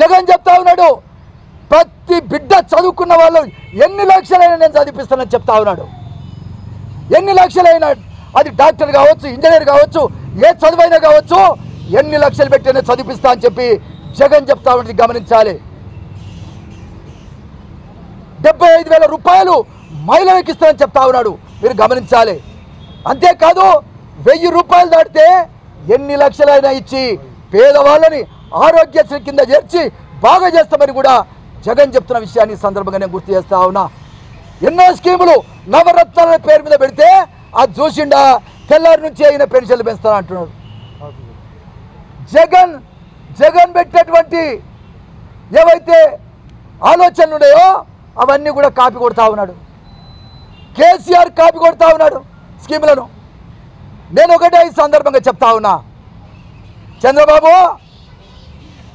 జగన్ చెప్తా ఉన్నాడు ప్రతి బిడ్డ చదువుకున్న వాళ్ళు ఎన్ని లక్షలైనా నేను చదివిస్తానని చెప్తా ఉన్నాడు. ఎన్ని లక్షలైనా, అది డాక్టర్ కావచ్చు, ఇంజనీర్ కావచ్చు, ఏ చదువైనా కావచ్చు, ఎన్ని లక్షలు పెట్టినా చదివిస్తా అని చెప్పి జగన్ చెప్తా ఉన్నది గమనించాలి. 75,000 రూపాయలు మహిళలకు ఇస్తానని చెప్తా ఉన్నాడు, మీరు గమనించాలి. అంతేకాదు 1000 రూపాయలు దాటితే ఎన్ని లక్షలైనా ఇచ్చి పేదవాళ్ళని ఆరోగ్యశ్రీ కింద చేర్చి బాగా చేస్తామని కూడా జగన్ చెప్తున్న విషయాన్ని సందర్భంగా నేను గుర్తు చేస్తా ఉన్నా. ఎన్నో స్కీములు నవరత్నాల పేరు మీద పెడితే అది చూసిండా తెల్లారి నుంచి అయిన పెన్షన్లు పెంచుతాను అంటున్నాడు. జగన్ పెట్టినటువంటి ఏవైతే ఆలోచనలు ఉన్నాయో అవన్నీ కూడా కాపీ కొడతా ఉన్నాడు. కేసీఆర్ కాపీ కొడతా ఉన్నాడు స్కీములను. నేను ఒకటే ఈ సందర్భంగా చెప్తా ఉన్నా, చంద్రబాబు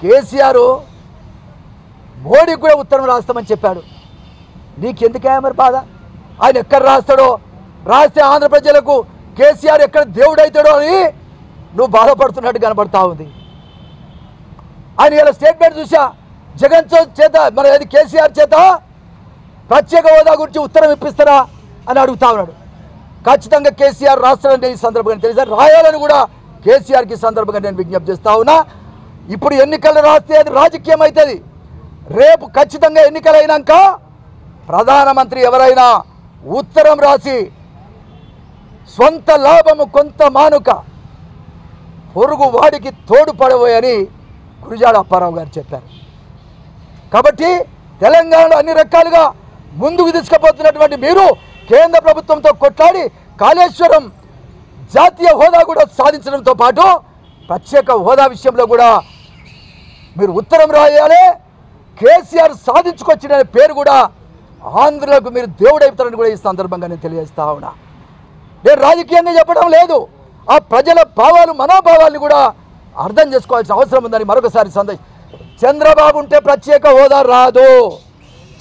కేసీఆర్ మోడీకి కూడా ఉత్తరం రాస్తామని చెప్పాడు. నీకెందుకే మరి బాధ? ఆయన ఎక్కడ రాస్తాడో, రాస్తే ఆంధ్ర ప్రజలకు కేసీఆర్ ఎక్కడ దేవుడు అవుతాడో అని నువ్వు బాధపడుతున్నట్టు కనబడతా ఉంది. ఆయన ఇలా స్టేట్మెంట్ చూసా, జగన్ చేత మరి అది కేసీఆర్ చేత ప్రత్యేక హోదా గురించి ఉత్తరం ఇప్పిస్తారా అని అడుగుతా ఉన్నాడు. ఖచ్చితంగా కేసీఆర్ రాస్తాడని ఈ సందర్భంగా తెలుసా, రాయాలని కూడా కేసీఆర్కి సందర్భంగా నేను విజ్ఞప్తి చేస్తా ఉన్నా. ఇప్పుడు ఎన్నికలు రాస్తే అది రాజకీయం అవుతుంది. రేపు ఖచ్చితంగా ఎన్నికలు అయినాక ప్రధానమంత్రి ఎవరైనా ఉత్తరం రాసి స్వంత లాభము కొంత మానుక పొరుగు వాడికి తోడుపడబోయని గురజాడ అప్పారావు గారు చెప్పారు. కాబట్టి తెలంగాణలో అన్ని రకాలుగా ముందుకు తీసుకుపోతున్నటువంటి మీరు కేంద్ర ప్రభుత్వంతో కొట్లాడి కాళేశ్వరం జాతీయ హోదా కూడా సాధించడంతో పాటు ప్రత్యేక హోదా విషయంలో కూడా మీరు ఉత్తరం రాయాలి. కేసీఆర్ సాధించుకొచ్చిన పేరు కూడా ఆంధ్రులకు మీరు దేవుడైపుతారని కూడా ఈ సందర్భంగా నేను తెలియజేస్తా ఉన్నా. నేను రాజకీయంగా చెప్పడం లేదు, ఆ ప్రజల భావాలు మనోభావాలను కూడా అర్థం చేసుకోవాల్సిన అవసరం ఉందని మరొకసారి చంద్రబాబు ఉంటే ప్రత్యేక హోదా రాదు.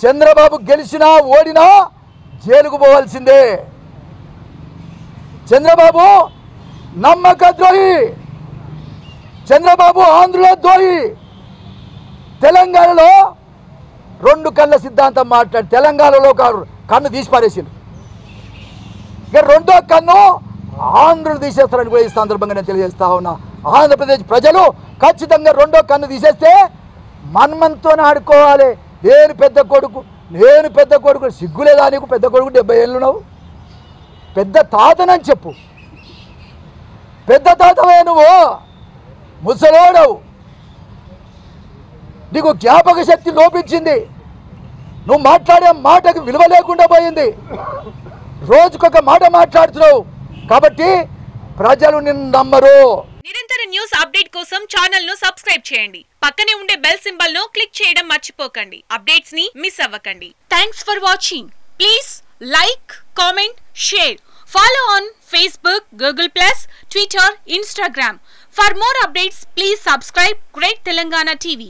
చంద్రబాబు గెలిచినా ఓడినా జైలుకు పోవాల్సిందే. చంద్రబాబు నమ్మక ద్రోహి, చంద్రబాబు ఆంధ్రుల ద్రోహి. తెలంగాణలో 2 కళ్ళ సిద్ధాంతం మాట్లాడి తెలంగాణలో కన్ను తీసి పారేసింది. ఇక 2వ కన్ను ఆంధ్రులు తీసేస్తారని కూడా ఈ సందర్భంగా నేను తెలియజేస్తా ఉన్నా. ఆంధ్రప్రదేశ్ ప్రజలు ఖచ్చితంగా 2వ కన్ను తీసేస్తే మన్మంతో ఆడుకోవాలి. నేను పెద్ద కొడుకు సిగ్గులేదా నీకు? పెద్ద కొడుకు 70 ఏళ్ళు ఉన్నావు, పెద్ద తాతనని చెప్పు. పెద్ద తాతవే నువ్వు, ముసలోడవు, నీకు జ్ఞాపక శక్తి లోపించింది, నువ్వు మాట్లాడే మాటకు విలువ లేకుండా పోయింది, రోజుకొక మాట మాట్లాడుతున్నావు. కాబట్టి ప్రజలు నిన్ను నమ్మరు. నిరంతర న్యూస్ అప్డేట్ కోసం ఛానల్ ను సబ్స్క్రైబ్ చేయండి. పక్కనే ఉండే బెల్ సింబల్ ను క్లిక్ చేయడం మర్చిపోకండి. అప్డేట్స్ ని మిస్ అవ్వకండి. Thanks for watching. Please like, comment, share. Follow on Facebook, Google+, Twitter, Instagram. For more updates, please subscribe Great Telangana TV.